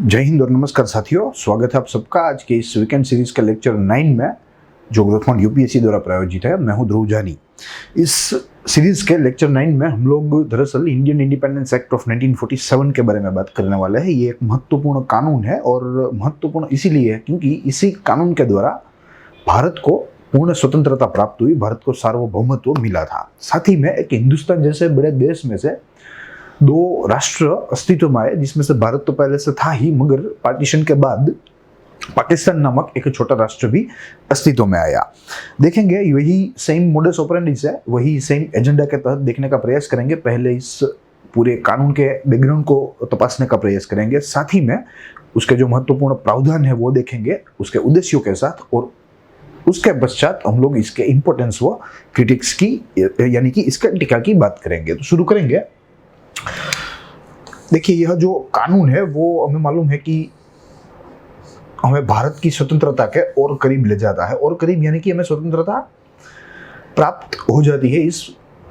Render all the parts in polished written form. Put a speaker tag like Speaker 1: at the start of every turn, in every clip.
Speaker 1: जय हिंद और नमस्कार साथियों, स्वागत है आप सबका आज के इस वीकेंड सीरीज के लेक्चर 9 में जो ग्रोथफंड यूपीएससी द्वारा प्रायोजित है। मैं हूं ध्रुव जानी। इस सीरीज के लेक्चर 9 में हम लोग दरअसल इंडियन इंडिपेंडेंस एक्ट ऑफ 1947 के बारे में बात करने वाले हैं। ये एक महत्वपूर्ण कानून है और महत्वपूर्ण इसीलिए है क्योंकि इसी कानून के द्वारा भारत को पूर्ण स्वतंत्रता प्राप्त हुई, भारत को सार्वभौमत्व मिला था। साथ ही में एक हिंदुस्तान जैसे बड़े देश में से दो राष्ट्र अस्तित्व में आए, जिसमें से भारत तो पहले से था ही, मगर पार्टीशन के बाद पाकिस्तान नामक एक छोटा राष्ट्र भी अस्तित्व में आया। देखेंगे वही सेम मोडस ऑपरेंडी है, वही सेम एजेंडा के तहत देखने का प्रयास करेंगे। पहले इस पूरे कानून के बैकग्राउंड को तपासने का प्रयास करेंगे, साथ ही में उसके जो महत्वपूर्ण प्रावधान है वो देखेंगे उसके उद्देश्यों के साथ, और उसके पश्चात हम लोग इसके इंपॉर्टेंस व क्रिटिक्स की यानी कि इसके टीका की बात करेंगे। तो शुरू करेंगे। देखिए, यह जो कानून है वो हमें मालूम है कि हमें भारत की स्वतंत्रता के और करीब ले जाता है, और करीब यानी कि हमें स्वतंत्रता प्राप्त हो जाती है इस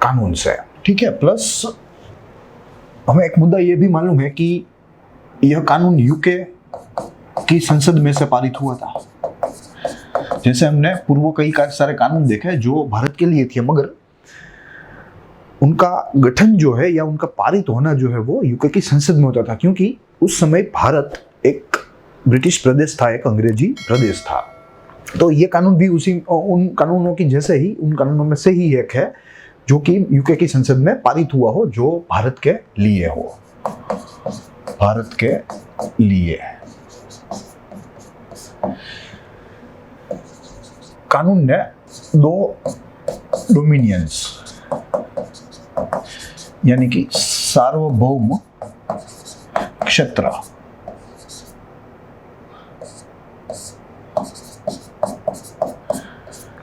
Speaker 1: कानून से। ठीक है, प्लस हमें एक मुद्दा यह भी मालूम है कि यह कानून यूके की संसद में से पारित हुआ था। जैसे हमने पूर्व कई सारे कानून देखे जो भारत के लिए थे, मगर उनका गठन जो है या उनका पारित होना जो है वो यूके की संसद में होता था, क्योंकि उस समय भारत एक ब्रिटिश प्रदेश था, एक अंग्रेजी प्रदेश था। तो ये कानून भी उन कानूनों की जैसे ही, उन कानूनों में से ही एक है जो कि यूके की संसद में पारित हुआ हो, जो भारत के लिए हो, भारत के लिए। कानून ने दो डोमिनियंस यानी कि सार्वभौम क्षेत्र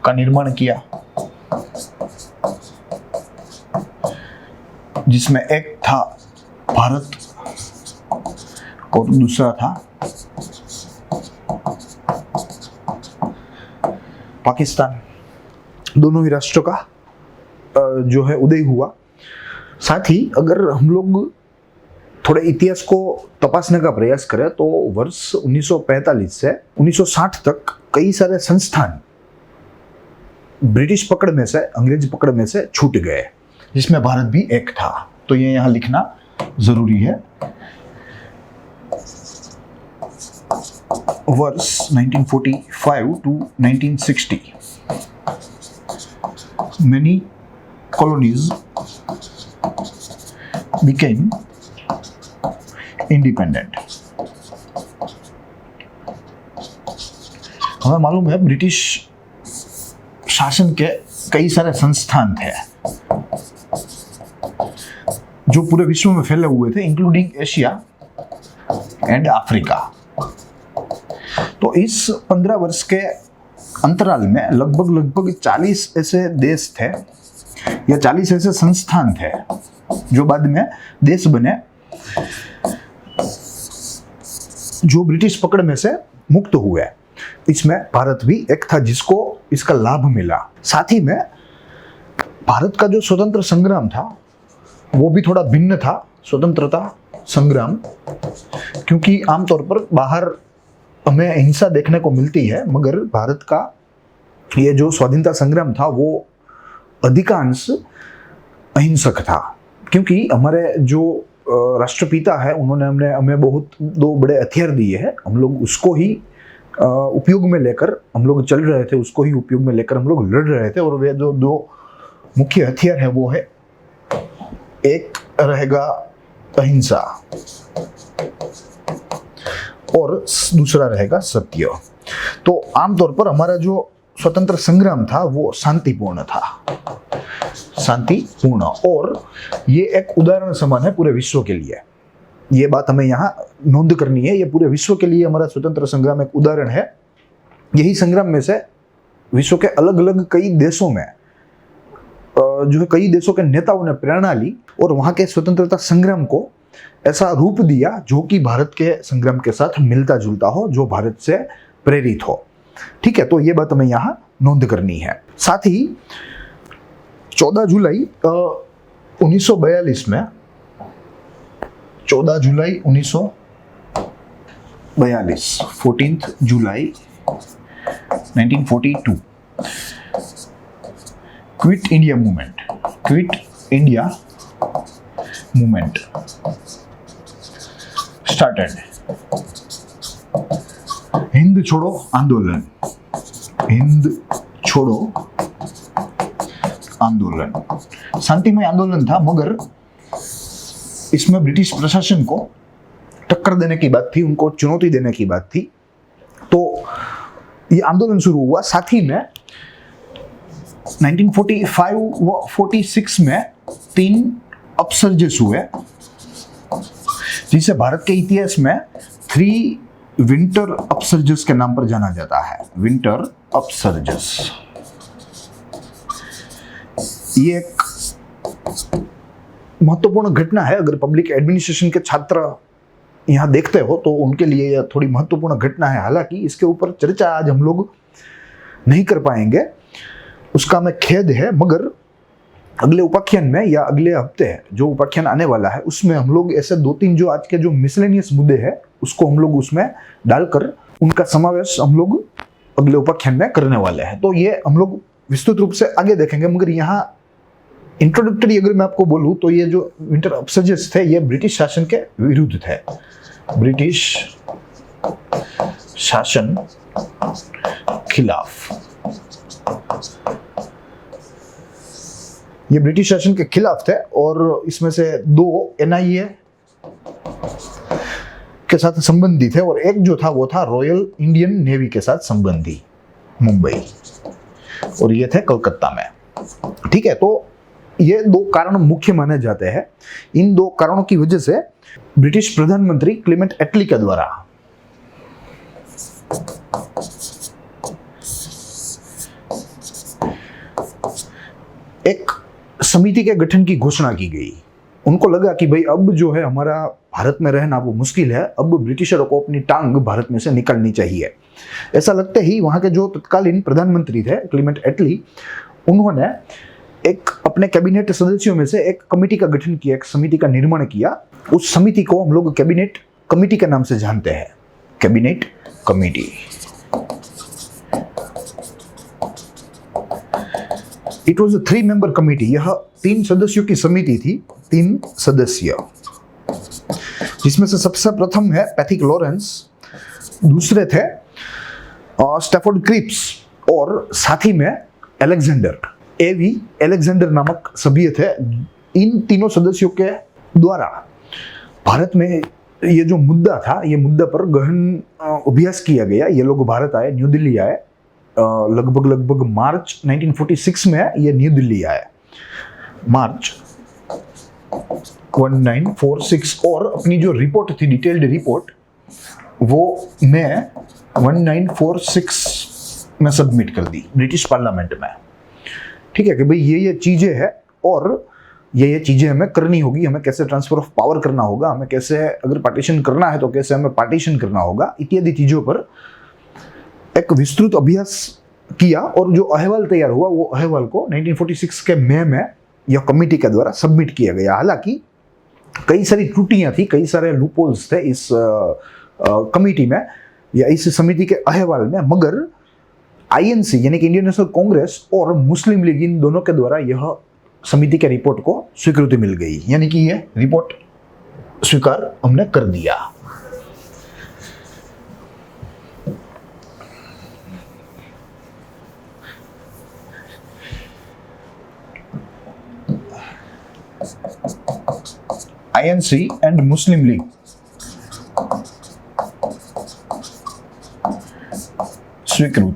Speaker 1: का निर्माण किया, जिसमें एक था भारत और दूसरा था पाकिस्तान। दोनों ही राष्ट्रों का जो है उदय हुआ। साथ ही अगर हम लोग थोड़े इतिहास को तपासने का प्रयास करें तो वर्ष 1945 से 1960 तक कई सारे संस्थान ब्रिटिश पकड़ में से, अंग्रेज पकड़ में से छूट गए, जिसमें भारत भी एक था। तो ये यहाँ लिखना जरूरी है। वर्ष 1945 to 1960 many colonies became independent। हमें मालूम है ब्रिटिश शासन के कई सारे संस्थान थे जो पूरे विश्व में फैले हुए थे, इंक्लूडिंग एशिया एंड अफ्रीका। तो इस 15 वर्ष के अंतराल में लगभग 40 ऐसे देश थे या 40 ऐसे संस्थान थे जो बाद में देश बने, जो ब्रिटिश पकड़ में से मुक्त हुए। इसमें भारत भी एक था जिसको इसका लाभ मिला। साथ ही में भारत का जो स्वतंत्र संग्राम था वो भी थोड़ा भिन्न था, स्वतंत्रता संग्राम, क्योंकि आमतौर पर बाहर हमें हिंसा देखने को मिलती है, मगर भारत का ये जो स्वाधीनता संग्राम था वो अधिकांश अहिंसक था। क्योंकि हमारे जो राष्ट्रपिता है उन्होंने हमें बहुत दो बड़े हथियार दिए हैं, हम लोग उसको ही उपयोग में लेकर हम लोग चल रहे थे, उसको ही उपयोग में लेकर हम लोग लड़ रहे थे। और वे जो दो मुख्य हथियार है वो है, एक रहेगा अहिंसा और दूसरा रहेगा सत्य। तो आमतौर पर हमारा जो स्वतंत्र संग्राम था वो शांतिपूर्ण था, शांतिपूर्ण, और ये एक उदाहरण समान है पूरे विश्व के लिए। ये बात हमें यहाँ नोंद करनी है, ये पूरे विश्व के लिए हमारा स्वतंत्र संग्राम एक उदाहरण है। यही संग्राम में से विश्व के अलग अलग कई देशों में जो है कई देशों के नेताओं ने प्रेरणा ली और वहां के स्वतंत्रता संग्राम को ऐसा रूप दिया जो कि भारत के संग्राम के साथ मिलता जुलता हो, जो भारत से प्रेरित हो। ठीक है, तो ये बात हमें यहाँ नोंद करनी है। साथ ही 14 जुलाई 1942 में 14 जुलाई 14th जुलाई 1942 quit India movement started. Hind छोड़ो आंदोलन शांतिमय आंदोलन था, मगर इसमें ब्रिटिश प्रशासन को टक्कर देने की बात थी, उनको चुनौती देने की बात थी। तो ये आंदोलन शुरू हुआ। साथ ही में 1945-46 में 3 अपसर्जेस हुए, जिसे भारत के इतिहास में 3 विंटर अपसर्जेस के नाम पर जाना जाता है। विंटर अपसर्जेस ये एक महत्वपूर्ण घटना है। अगर पब्लिक एडमिनिस्ट्रेशन के छात्र यहाँ देखते हो तो उनके लिए यह थोड़ी महत्वपूर्ण घटना है। हालांकि इसके ऊपर चर्चा आज हम लोग नहीं कर पाएंगे, उसका हमें खेद है, मगर अगले उपाख्यान में या अगले हफ्ते जो उपाख्यान आने वाला है उसमें हम लोग ऐसे 2-3 जो आज के जो मिसलेनियस मुद्दे हैं उसको हम लोग उसमें डालकर उनका समावेश हम लोग अगले उपाख्यान में करने वाले हैं। तो ये हम लोग विस्तृत रूप से आगे देखेंगे, मगर यहाँ इंट्रोडक्टरी अगर मैं आपको बोलूं तो ये जो विंटर अपसर्जेस थे ये ब्रिटिश शासन के विरुद्ध थे। ब्रिटिश शासन खिलाफ, ये ब्रिटिश शासन के खिलाफ थे और इसमें से 2 NIA के साथ संबंधी थे और एक जो था वो था रॉयल इंडियन नेवी के साथ संबंधी, मुंबई, और ये थे कलकत्ता में। ठीक है, तो ये 2 कारण मुख्य माने जाते हैं। इन 2 कारणों की वजह से ब्रिटिश प्रधानमंत्री क्लेमेंट एटली के द्वारा एक समिति के गठन की घोषणा की गई। उनको लगा कि भाई अब जो है हमारा भारत में रहना वो मुश्किल है, अब ब्रिटिशरों को अपनी टांग भारत में से निकालनी चाहिए। ऐसा लगते ही वहां के जो तत्कालीन प्रधानमंत्री थे क्लेमेंट एटली, उन्होंने एक अपने कैबिनेट सदस्यों में से एक कमेटी का गठन किया, एक समिति का निर्माण किया। उस समिति को हम लोग कैबिनेट कमेटी के नाम से जानते हैं, cabinet committee. It was a 3-member committee. यह 3 सदस्यों की समिति थी, 3 सदस्य, जिसमें से सबसे प्रथम है पैथिक लॉरेंस, दूसरे थे स्टैफोर्ड क्रिप्स और साथ ही में अलेक्जेंडर एलेक्जेंडर नामक सभ्य थे। इन तीनों सदस्यों के द्वारा भारत में ये जो मुद्दा था, ये मुद्दा पर गहन अभ्यास किया गया। ये लोग भारत आए, न्यू दिल्ली आए, लगभग मार्च 1946 में ये न्यू दिल्ली आए, मार्च 1946, और अपनी जो रिपोर्ट थी, डिटेल्ड रिपोर्ट, वो मैं 1946 में सबमिट कर दी ब्रिटिश पार्लियामेंट में। ठीक है कि भाई ये चीजें हैं और ये चीजें हमें करनी होगी, हमें कैसे ट्रांसफर ऑफ पावर करना होगा, हमें कैसे अगर पार्टीशन करना है तो कैसे हमें पार्टीशन करना होगा, इत्यादि चीजों पर एक विस्तृत अभ्यास किया। और जो अहवाल तैयार हुआ वो अहवाल को 1946 के मई में यह कमेटी के द्वारा सबमिट किया गया। हालांकि कई सारी त्रुटियां थी, कई सारे लूपहोल्स थे इस कमेटी में या इस समिति के अहवाल में, मगर INC यानी कि इंडियन नेशनल कांग्रेस और मुस्लिम लीग, इन दोनों के द्वारा यह समिति के रिपोर्ट को स्वीकृति मिल गई, यानी कि यह रिपोर्ट स्वीकार हमने कर दिया। INC एंड मुस्लिम लीग स्वीकृत,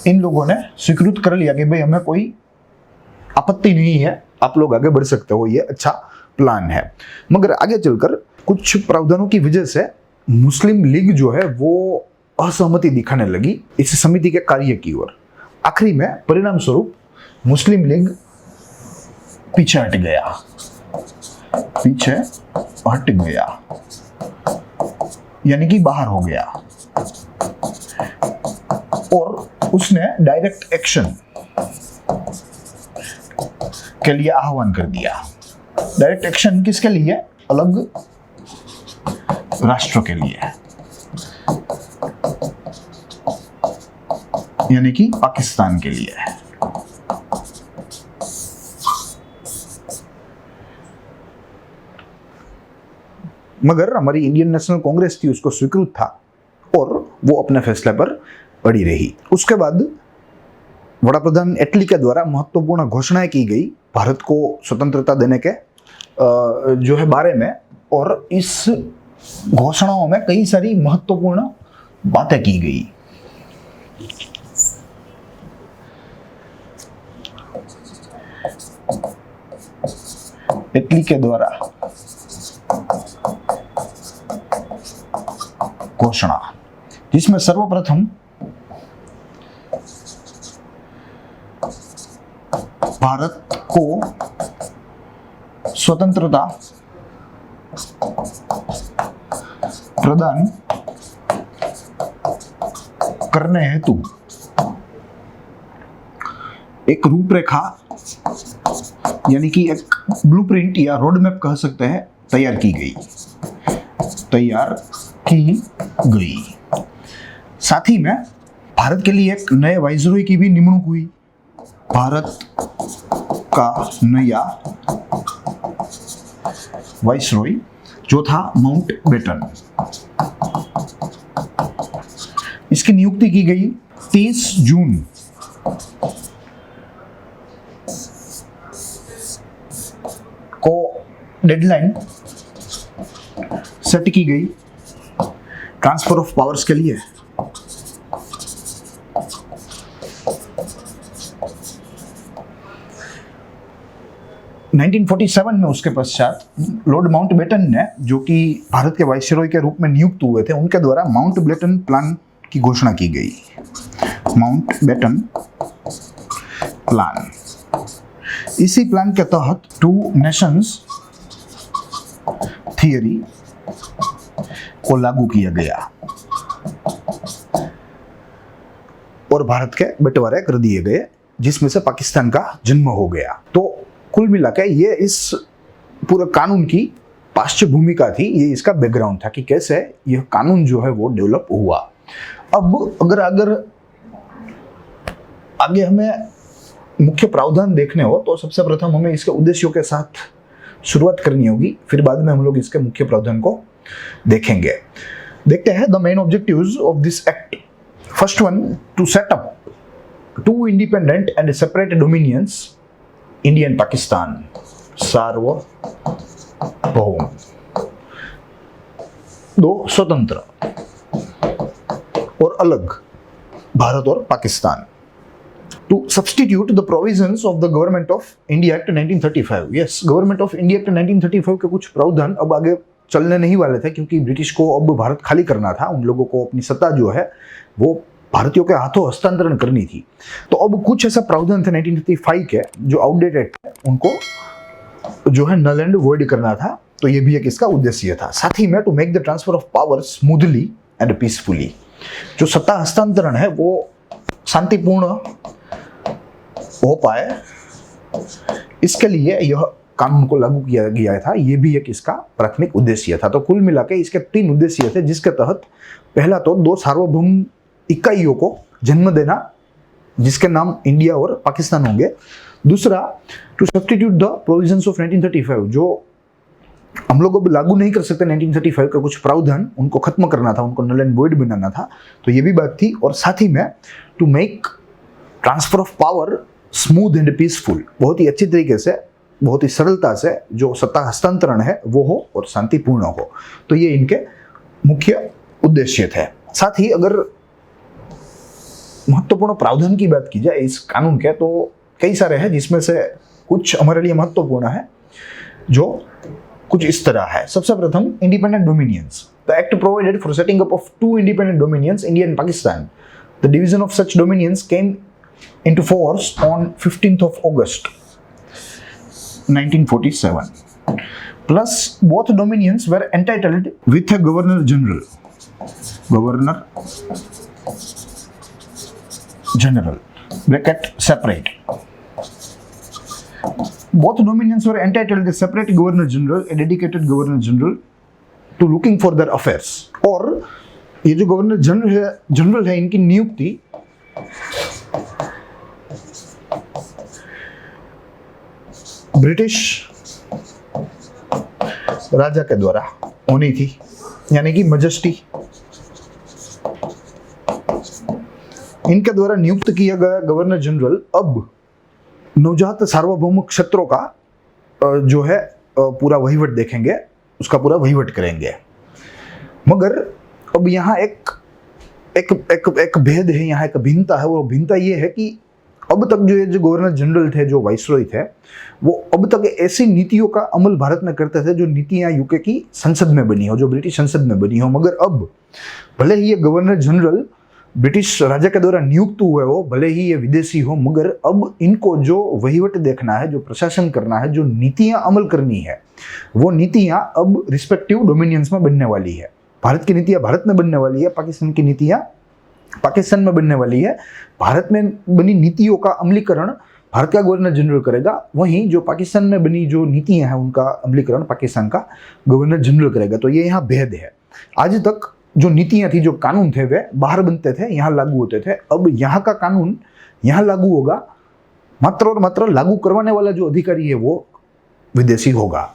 Speaker 1: इन लोगों ने स्वीकृत कर लिया कि भाई हमें कोई आपत्ति नहीं है, आप लोग आगे बढ़ सकते हो, ये अच्छा प्लान है। मगर आगे चलकर कुछ प्रावधानों की वजह से मुस्लिम लीग जो है वो असहमति दिखाने लगी इस समिति के कार्य की ओर। आखिरी में परिणाम स्वरूप मुस्लिम लीग पीछे हट गया, यानी कि बाहर हो गया, और उसने डायरेक्ट एक्शन के लिए आह्वान कर दिया। डायरेक्ट एक्शन किसके लिए? अलग राष्ट्र के लिए, यानी कि पाकिस्तान के लिए। मगर हमारी इंडियन नेशनल कांग्रेस थी, उसको स्वीकृत था और वो अपने फैसले पर अड़ी रही। उसके बाद वड़ा प्रधान एटली के द्वारा महत्वपूर्ण घोषणाएं की गई भारत को स्वतंत्रता देने के जो है बारे में, और इस घोषणाओं में कई सारी महत्वपूर्ण बातें की गई। एटली के द्वारा घोषणा, जिसमें सर्वप्रथम भारत को स्वतंत्रता प्रदान करने हेतु एक रूपरेखा, यानी कि एक ब्लूप्रिंट या रोड मैप कह सकते हैं, तैयार की गई। साथ ही में भारत के लिए एक नए वाइसरॉय की भी निमणूक हुई। भारत का नया वाइसरॉय जो था माउंटबेटन, इसकी नियुक्ति की गई 30 जून को डेडलाइन सेट की गई ट्रांसफर ऑफ पावर्स के लिए। (1947) में उसके पश्चात लॉर्ड माउंटबेटन ने, जो कि भारत के वाइसरॉय के रूप में नियुक्त हुए थे, उनके द्वारा माउंटबेटन प्लान की घोषणा की गई। माउंटबेटन प्लान, इसी प्लान के तहत 2 नेशंस थियरी को लागू किया गया और भारत के बंटवारे कर दिए गए, जिसमें से पाकिस्तान का जन्म हो गया। तो कुल मिलाकर ये इस पूरे कानून की पार्श्व भूमिका थी, ये इसका बैकग्राउंड था कि कैसे यह कानून जो है वो डेवलप हुआ। अब अगर आगे हमें मुख्य प्रावधान देखने हो तो सबसे प्रथम हमें इसके उद्देश्यों के साथ शुरुआत करनी होगी, फिर बाद में हम लोग इसके मुख्य प्रावधान को देखेंगे। देखते हैं the main objectives of this act. First one, to set up 2 independent and separate dominions, India and Pakistan, सार्वभौम, 2 स्वतंत्र और अलग भारत और Pakistan. To substitute the provisions of the Government of India Act 1935. Yes, Government of India Act 1935 के कुछ प्रावधान अब आगे चलने नहीं वाले थे, क्योंकि ब्रिटिश को अब भारत खाली करना था। उन लोगों को अपनी सत्ता जो है वो भारतीयों के हाथों हस्तांतरण करनी थी। तो अब कुछ ऐसा प्रावधान थे 1935 के जो आउटडेटेड थे, उनको जो है नल एंड वॉइड करना था। तो ये भी एक इसका उद्देश्य था। साथ ही में to make the transfer of power smoothly and peacefully, जो सत्ता हस्तांतरण है वो शांतिपूर्ण हो पाए, इसके लिए यह कानून को लागू किया गया था। यह भी एक इसका प्राथमिक उद्देश्य था। तो कुल मिलाकर इसके 3 उद्देश्य थे, जिसके तहत पहला तो 2 सार्वभौम इकाइयों को जन्म देना, जिसके नाम इंडिया और पाकिस्तान होंगे। दूसरा, to substitute the provisions of 1935, जो हम लोग अब लागू नहीं कर सकते 1935 का कुछ प्रावधान, उनको खत्म करना था, उनको नल एंड वॉइड बनाना था। तो ये भी बात थी। और साथ ही में to make transfer of power smooth and peaceful, बहुत ही अच्छी तरीके से, बहुत ही सरलता से जो सत्ता हस्तांतरण है वो हो और शांतिपूर्ण हो। तो ये इनके मुख्य उद्देश्य थे। साथ ही अगर महत्वपूर्ण प्रावधान की बात की जाए इस कानून के, तो कई सारे हैं, जिसमें से कुछ हमारे लिए महत्वपूर्ण है, जो कुछ इस तरह है। सबसे प्रथम, independent dominions. The act provided for setting up of 2 independent dominions, India and Pakistan. The division of such dominions came into force on 15th of August 1947. Plus, both dominions were entitled with a Governor General. Bracket separate. Both dominions were entitled a separate Governor General, a dedicated Governor General, to looking for their affairs. और ये जो governor general है इनकी नियुक्ति British राजा के द्वारा होनी थी, यानी कि मजेस्टी, इनके द्वारा नियुक्त किया गया गवर्नर जनरल अब नवजात सार्वभौम क्षेत्रों का जो है पूरा वहीवट देखेंगे, उसका पूरा वहीवट करेंगे। मगर अब यहाँ एक एक एक एक भेद है, यहाँ एक भिन्नता है। वो भिन्नता ये है कि अब तक जो ये जो गवर्नर जनरल थे, जो वाइसरॉय थे, वो अब तक ऐसी नीतियों का अमल भारत में करते थे जो नीतियां यूके की संसद में बनी हो, जो ब्रिटिश संसद में बनी हो। मगर अब भले ही ये गवर्नर जनरल ब्रिटिश राजा के द्वारा नियुक्त हुए हो, भले ही ये विदेशी हो, मगर अब इनको जो वहीवट देखना है, जो प्रशासन करना है, जो नीतियां अमल करनी है, वो नीतियां अब रिस्पेक्टिव डोमिनियंस में बनने वाली है। भारत की नीतियां भारत में बनने वाली है, पाकिस्तान की नीतियां पाकिस्तान में बनने वाली है। भारत में बनी नीतियों का अमलीकरण भारत का गवर्नर जनरल करेगा, वहीं जो पाकिस्तान में बनी जो नीतियां हैं उनका अमलीकरण पाकिस्तान का गवर्नर जनरल करेगा। तो ये यहाँ भेद है। आज तक जो नीतियां थी, जो कानून थे, वे बाहर बनते थे, यहाँ लागू होते थे। अब यहाँ का कानून यहाँ लागू होगा, मात्र और मात्र लागू करवाने वाला जो अधिकारी है वो विदेशी होगा।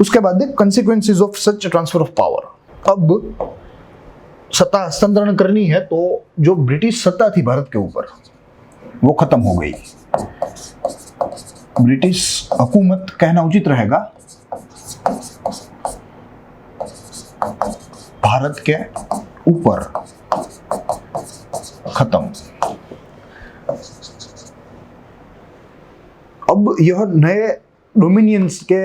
Speaker 1: उसके बाद consequences of such transfer of power. अब सत्ता हस्तांतरण करनी है तो जो ब्रिटिश सत्ता थी भारत के ऊपर वो खत्म हो गई। ब्रिटिश हुकूमत कहना उचित रहेगा, भारत के ऊपर खत्म। अब यह नए डोमिनियंस के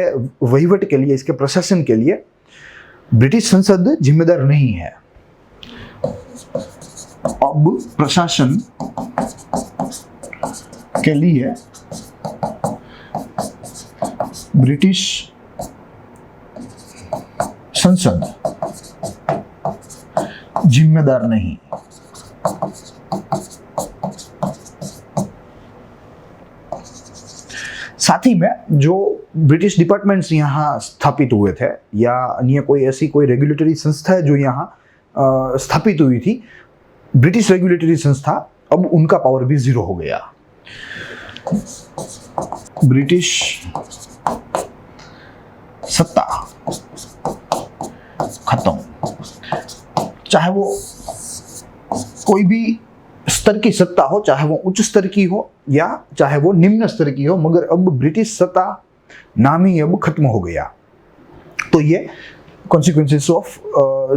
Speaker 1: वहीवट के लिए, इसके प्रशासन के लिए ब्रिटिश संसद जिम्मेदार नहीं है। अब प्रशासन के लिए ब्रिटिश संसद जिम्मेदार नहीं। साथ ही में जो ब्रिटिश डिपार्टमेंट्स यहाँ स्थापित हुए थे या अन्य कोई ऐसी कोई रेगुलेटरी संस्था है जो यहाँ स्थापित हुई थी, ब्रिटिश रेगुलेटरी संस्था, अब उनका पावर भी जीरो हो गया। ब्रिटिश सत्ता खत्म, चाहे वो कोई भी स्तर की सत्ता हो, चाहे वो उच्च स्तर की हो या चाहे वो निम्न स्तर की हो, मगर अब ब्रिटिश सत्ता नाम ही अब खत्म हो गया। तो ये कॉन्सिक्वेंसेस ऑफ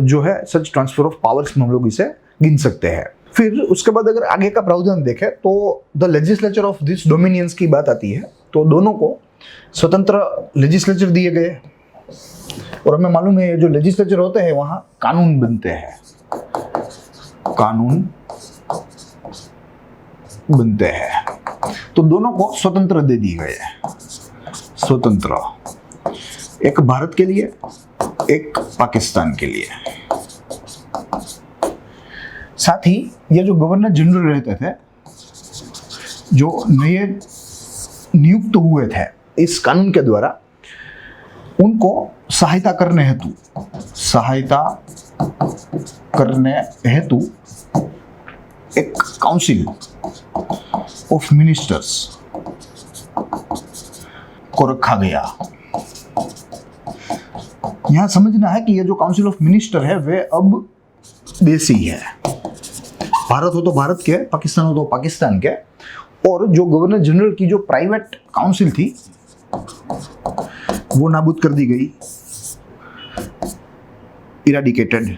Speaker 1: जो है सच ट्रांसफर ऑफ पावर्स में हम लोग इसे गिन सकते हैं। फिर उसके बाद अगर आगे का प्रावधान देखें तो the legislature of this dominions की बात आती है। तो दोनों को स्वतंत्र लेजिस्लेचर दिए गए, और हमें मालूम है जो लेजिस्लेचर होते हैं वहां कानून बनते हैं, कानून बनते हैं। तो दोनों को स्वतंत्र दे दिए गए, स्वतंत्र, एक भारत के लिए, एक पाकिस्तान के लिए। साथ ही ये जो गवर्नर जनरल रहते थे, जो नए नियुक्त हुए थे इस कानून के द्वारा, उनको सहायता करने हेतु एक काउंसिल ऑफ मिनिस्टर्स को रखा गया। यहां समझना है कि ये जो काउंसिल ऑफ मिनिस्टर है वे अब देसी है। भारत हो तो भारत के, पाकिस्तान हो तो पाकिस्तान के। और जो गवर्नर जनरल की जो प्राइवेट काउंसिल थी वो नाबूद कर दी गई, इराडिकेटेड।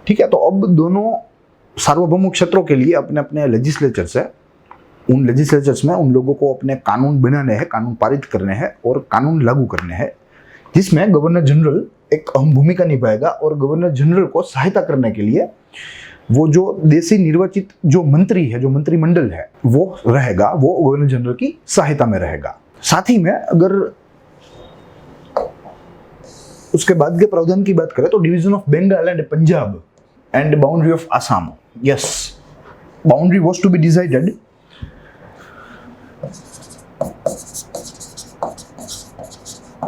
Speaker 1: ठीक है, तो अब दोनों सार्वभौम क्षेत्रों के लिए अपने अपने लेजिस्लेचर्स है, उन लेजिस्लेचर्स में उन लोगों को अपने कानून बनाने हैं, कानून पारित करने हैं और कानून लागू करने हैं, जिसमें गवर्नर जनरल एक अहम भूमिका निभाएगा। और गवर्नर जनरल को सहायता करने के लिए वो जो देशी निर्वाचित जो मंत्री है, जो मंत्रिमंडल है, वो रहेगा, वो गवर्नर जनरल की सहायता में रहेगा। साथ ही में अगर उसके बाद के प्रावधान की बात करें तो division of Bengal and Punjab and boundary of Assam, yes, boundary was to be decided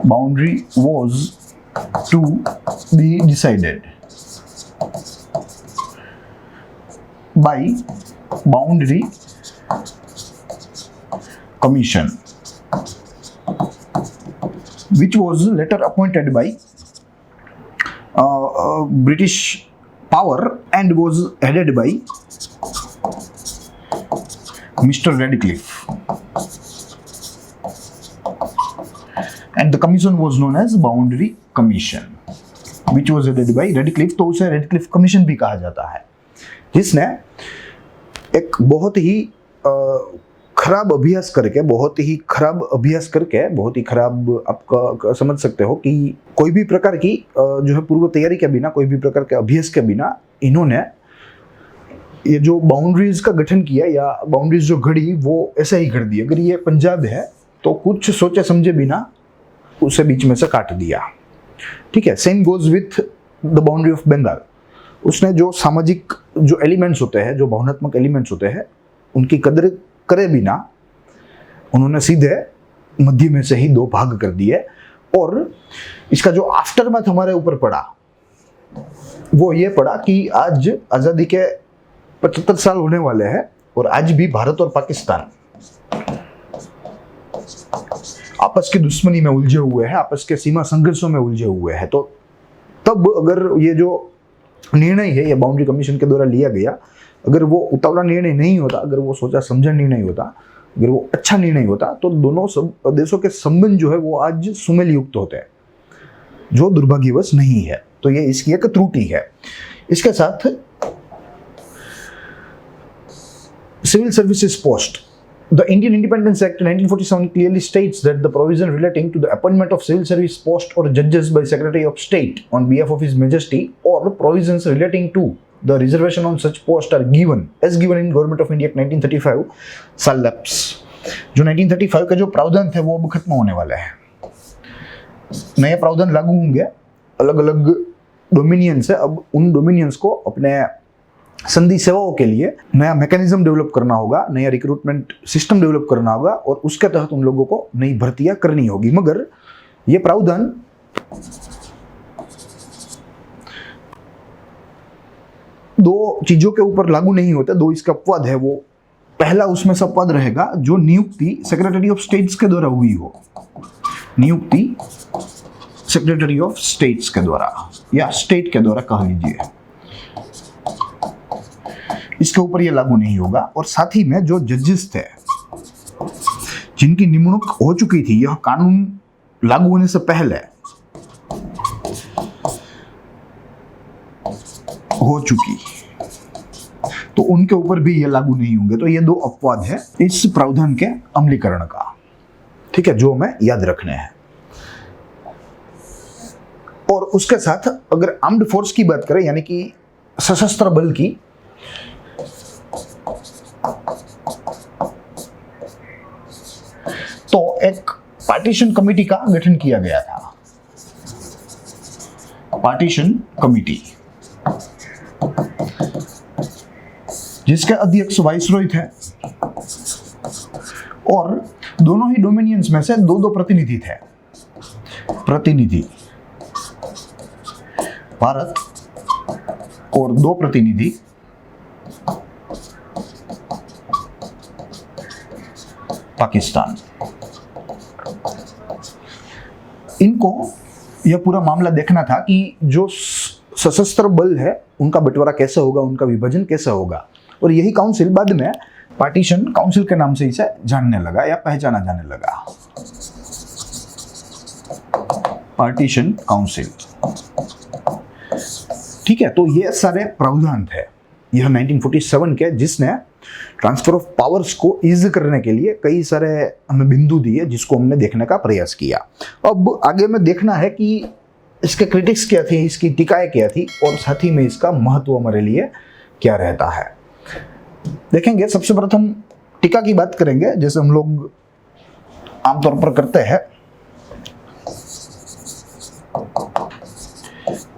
Speaker 1: boundary was to be decided by boundary commission, which was later appointed by British power and was headed by Mr. Radcliffe, and the commission was known as Boundary Commission, which was headed by Radcliffe. तो उसे Radcliffe Commission भी कहा जाता है, जिसने एक बहुत ही खराब अभ्यास करके बहुत ही खराब आपका समझ सकते हो कि कोई भी प्रकार की जो है पूर्व तैयारी के बिना, कोई भी प्रकार के अभ्यास के बिना इन्होंने ये जो बाउंड्रीज का गठन किया या बाउंड्रीज जो घड़ी वो ऐसे ही कर दी। अगर ये पंजाब है तो कुछ सोचे समझे बिना उसे बीच में से काट दिया। ठीक है, same goes with the boundary of Bengal. उसने जो सामाजिक जो एलिमेंट्स होते हैं, जो भावनात्मक एलिमेंट्स होते हैं, उनकी कदर करे बिना उन्होंने सीधे मध्य में से ही दो भाग कर दिए। और इसका जो आफ्टरमैथ हमारे ऊपर पड़ा वो ये पड़ा कि आज आज़ादी के 75 साल होने वाले हैं और आज भी भारत और पाकिस्तान आपस की दुश्मनी में उलझे हुए हैं, आपस के सीमा संघर्षों में उलझे हुए हैं। तो तब अगर ये जो निर्णय है ये बाउंड्री कमीशन के द्वारा लिया गया, अगर वो उतावला निर्णय नहीं होता, अगर वो सोचा समझा निर्णय होता, अगर वो अच्छा निर्णय होता, तो दोनों देशों के संबंध जो है वो आज सुमेल युक्त होते हैं, जो दुर्भाग्यवश नहीं है। तो ये इसकी एक त्रुटि है। इसके साथ civil services post, the Indian Independence Act 1947 clearly states that the provision relating to the appointment of civil service post or judges by Secretary of State on behalf of His Majesty or provisions relating to the reservation on such post are given as given in Government of India Act 1935 shall lapse। जो 1935 का जो प्रावधान थे वो अब खत्म होने वाला है। नए प्रावधान लागू होंगे, अलग अलग डोमिनियंस है। अब उन डोमिनियंस को अपने संधि सेवाओं के लिए नया मैकेनिज्म डेवलप करना होगा, नया रिक्रूटमेंट सिस्टम डेवलप करना होगा और उसके तहत उन लोगों को नई भर्तियां करनी होगी। मगर ये प्रावधान दो चीजों के ऊपर लागू नहीं होते, दो इसका अपवाद है। वो पहला उसमें से अपवाद रहेगा जो नियुक्ति सेक्रेटरी ऑफ स्टेट्स के द्वारा हुई हो, नियुक्ति सेक्रेटरी ऑफ स्टेट्स के द्वारा या स्टेट के द्वारा कह लीजिए, इसके ऊपर ये लागू नहीं होगा। और साथ ही में जो जजेस थे जिनकी निमणूक हो चुकी थी, यह कानून लागू होने से पहले हो चुकी, तो उनके ऊपर भी ये लागू नहीं होंगे। तो ये दो अपवाद है इस प्रावधान के अमलीकरण का, ठीक है, जो हमें याद रखने हैं। और उसके साथ अगर आर्म्ड फोर्स की बात करें, यानी कि सशस्त्र बल की, तो एक पार्टीशन कमेटी का गठन किया गया था। पार्टीशन कमेटी जिसके अध्यक्ष वाइसरॉय थे और दोनों ही डोमिनियंस में से दो दो प्रतिनिधि थे। प्रतिनिधि भारत और दो प्रतिनिधि पाकिस्तान। इनको यह पूरा मामला देखना था कि जो सशस्त्र बल है उनका बंटवारा कैसे होगा, उनका विभाजन कैसे होगा। और यही काउंसिल बाद में पार्टीशन काउंसिल के नाम से इसे जानने लगा या पहचाना जाने लगा, पार्टीशन काउंसिल। ठीक है, तो ये सारे प्रावधान थे यह 1947 के, जिसने ट्रांसफर ऑफ पावर्स को ईज करने के लिए कई सारे हमें बिंदु दिए जिसको हमने देखने का प्रयास किया। अब आगे में देखना है कि इसके क्रिटिक्स क्या थे, इसकी टीकाएं क्या थी और साथ ही में इसका महत्व हमारे लिए क्या रहता है। देखेंगे, सबसे प्रथम टीका की बात करेंगे जैसे हम लोग आमतौर पर करते हैं,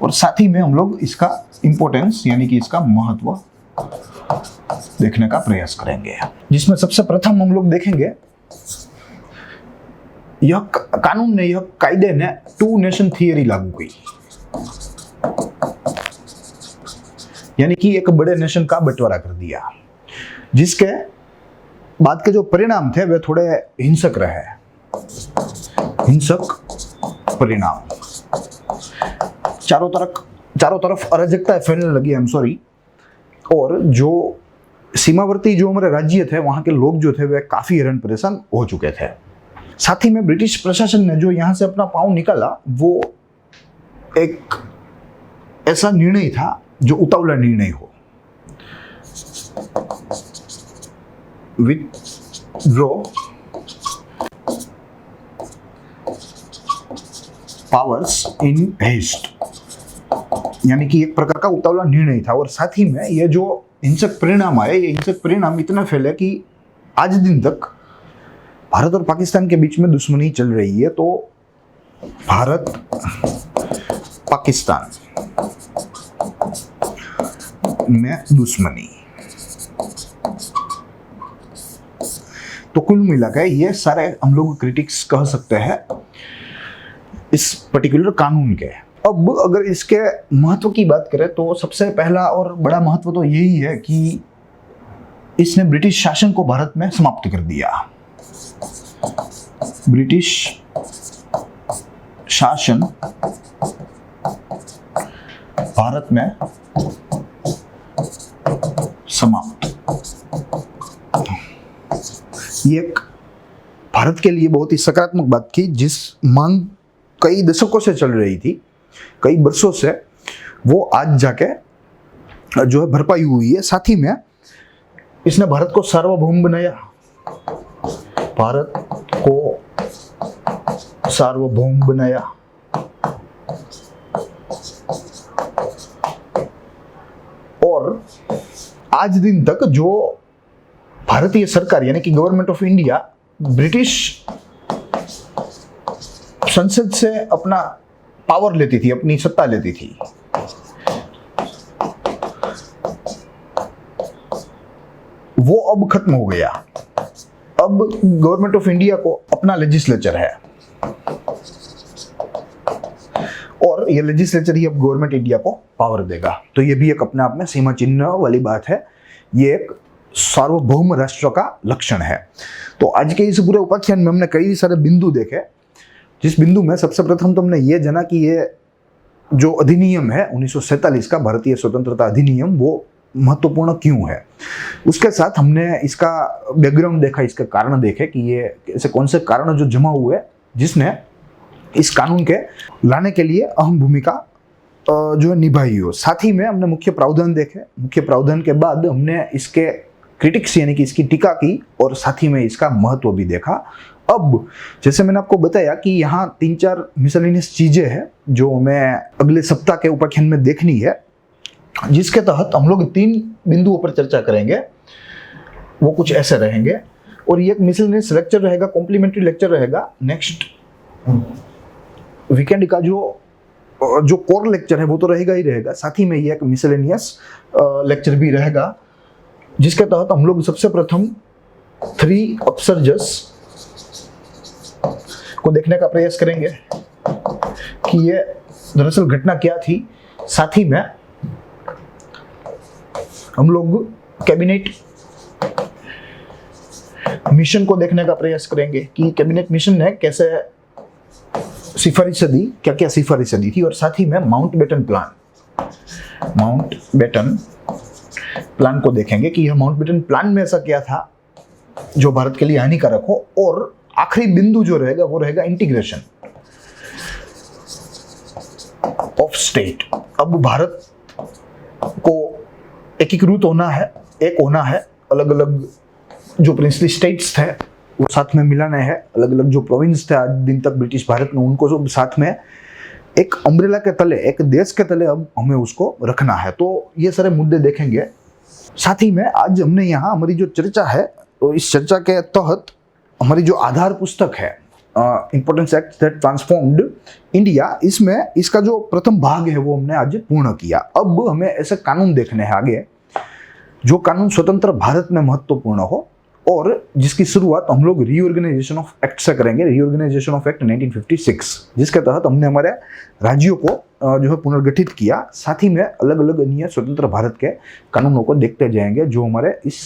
Speaker 1: और साथ ही में हम लोग इसका इंपॉर्टेंस यानी कि इसका महत्व देखने का प्रयास करेंगे, जिसमें सबसे प्रथम हम लोग देखेंगे यह कानून ने, यह कायदे ने टू नेशन थियरी लागू की, यानी कि एक बड़े नेशन का बंटवारा कर दिया, जिसके बाद के जो परिणाम थे वे थोड़े हिंसक रहे, हिंसक परिणाम। चारों तरफ अराजकता फैलने लगी, आई एम सॉरी, और जो सीमावर्ती जो हमारे राज्य थे वहां के लोग जो थे वे काफी हैरान परेशान हो चुके थे। साथ ही में ब्रिटिश प्रशासन ने जो यहां से अपना पांव निकाला वो एक ऐसा निर्णय था जो उतावला निर्णय हो। विथड्रॉ पावर्स इन हेस्ट, यानी कि एक प्रकार का उतावला निर्णय था। और साथ ही में ये जो हिंसक परिणाम आए, ये हिंसक परिणाम इतना फैले कि आज दिन तक भारत और पाकिस्तान के बीच में दुश्मनी चल रही है। तो भारत पाकिस्तान में दुश्मनी, तो कुल मिलाकर ये सारे हम लोग क्रिटिक्स कह सकते हैं इस पर्टिकुलर कानून के। अब अगर इसके महत्व की बात करें तो सबसे पहला और बड़ा महत्व तो यही है कि इसने ब्रिटिश शासन को भारत में समाप्त कर दिया। ब्रिटिश शासन भारत में समाप्त, ये एक भारत के लिए बहुत ही सकारात्मक बात थी, जिस मांग कई दशकों से चल रही थी, कई वर्षों से, वो आज जाके जो है भरपाई हुई है। साथ ही में इसने भारत को सार्वभौम बनाया, भारत को सार्वभौम बनाया। और आज दिन तक जो भारतीय सरकार यानी कि गवर्नमेंट ऑफ इंडिया ब्रिटिश संसद से अपना पावर लेती थी, अपनी सत्ता लेती थी, वो अब खत्म हो गया। अब गवर्नमेंट ऑफ इंडिया को अपना लेजिस्लेचर है और ये लेजिस्लेचर ही अब गवर्नमेंट इंडिया को पावर देगा। तो ये भी एक अपने आप में सीमा चिन्ह वाली बात है, ये एक सार्वभौम राष्ट्र का लक्षण है। तो आज के इस पूरे उपाख्यान में हमने कई सारे बिंदु देखे, जिस बिंदु में सबसे प्रथम तो हमने ये जाना कि ये जो अधिनियम है 1947 का भारतीय स्वतंत्रता अधिनियम, वो महत्वपूर्ण क्यों है। उसके साथ हमने इसका बैकग्राउंड देखा, इसके कारण देखे कि ये ऐसे कौन से कारण जो जमा हुए जिसने इस कानून के लाने के लिए अहम भूमिका जो है निभाई हो। साथ ही में हमने मुख्य प्रावधान देखे, मुख्य प्रावधान के बाद हमने इसके क्रिटिक्स यानी कि इसकी टीका की और साथ ही में इसका महत्व भी देखा। अब जैसे मैंने आपको बताया कि यहाँ 3-4 मिसलेनियस चीजें हैं जो हमें अगले सप्ताह के उपाख्यान में देखनी है, जिसके तहत हम लोग 3 बिंदुओं पर चर्चा करेंगे। वो कुछ ऐसे रहेंगे और ये एक मिसलेनियस लेक्चर रहेगा, कॉम्प्लीमेंट्री लेक्चर रहेगा। नेक्स्ट वीकेंड का जो कोर लेक्चर है वो तो रहेगा ही रहेगा, साथ ही में ये एक मिसलेनियस लेक्चर भी रहेगा, जिसके तहत हम लोग सबसे प्रथम 3 अपसर्जस को देखने का प्रयास करेंगे कि ये दरअसल घटना क्या थी। साथ ही में हम लोग कैबिनेट मिशन को देखने का प्रयास करेंगे कि कैबिनेट मिशन ने कैसे सिफारिशें दी, क्या क्या सिफारिशें दी थी। और साथ ही में माउंटबेटन प्लान को देखेंगे कि यह माउंटबेटन प्लान में ऐसा क्या था जो भारत के लिए हानिकारक हो। और आखिरी बिंदु जो रहेगा वो रहेगा इंटीग्रेशन ऑफ स्टेट। अब भारत को एकीकृत होना है, एक होना है, अलग अलग जो प्रिंसली स्टेट्स थे वो साथ में मिलाना है, अलग अलग जो प्रोविंस थे आज दिन तक ब्रिटिश भारत में, उनको सब साथ में एक अम्ब्रेला के तले, एक देश के तले अब हमें उसको रखना है। तो ये सारे मुद्दे देखेंगे। साथ ही में आज हमने यहाँ हमारी जो चर्चा है, तो इस चर्चा के तहत हमारी जो आधार पुस्तक है importance act that transformed India, इसमें इसका जो प्रथम भाग है वो हमने आज पूर्ण किया। अब हमें ऐसे कानून देखने हैं आगे जो कानून स्वतंत्र भारत में महत्वपूर्ण हो और जिसकी शुरुआत हम लोग रीऑर्गेनाइजेशन ऑफ एक्ट से करेंगे, रीऑर्गेनाइजेशन ऑफ एक्ट 1956, जिसके तहत हमने हमारे राज्यों को जो है पुनर्गठित किया। साथ ही में अलग अलग अन्य स्वतंत्र भारत के कानूनों को देखते जाएंगे जो हमारे इस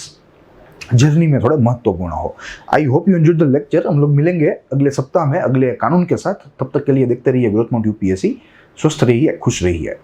Speaker 1: जर्नी में थोड़े महत्वपूर्ण हो। I hope you enjoyed the lecture. हम लोग मिलेंगे अगले सप्ताह में अगले कानून के साथ। तब तक के लिए देखते रहिए ग्रोथ माउंट यूपीएससी। स्वस्थ रहिए, खुश रहिए।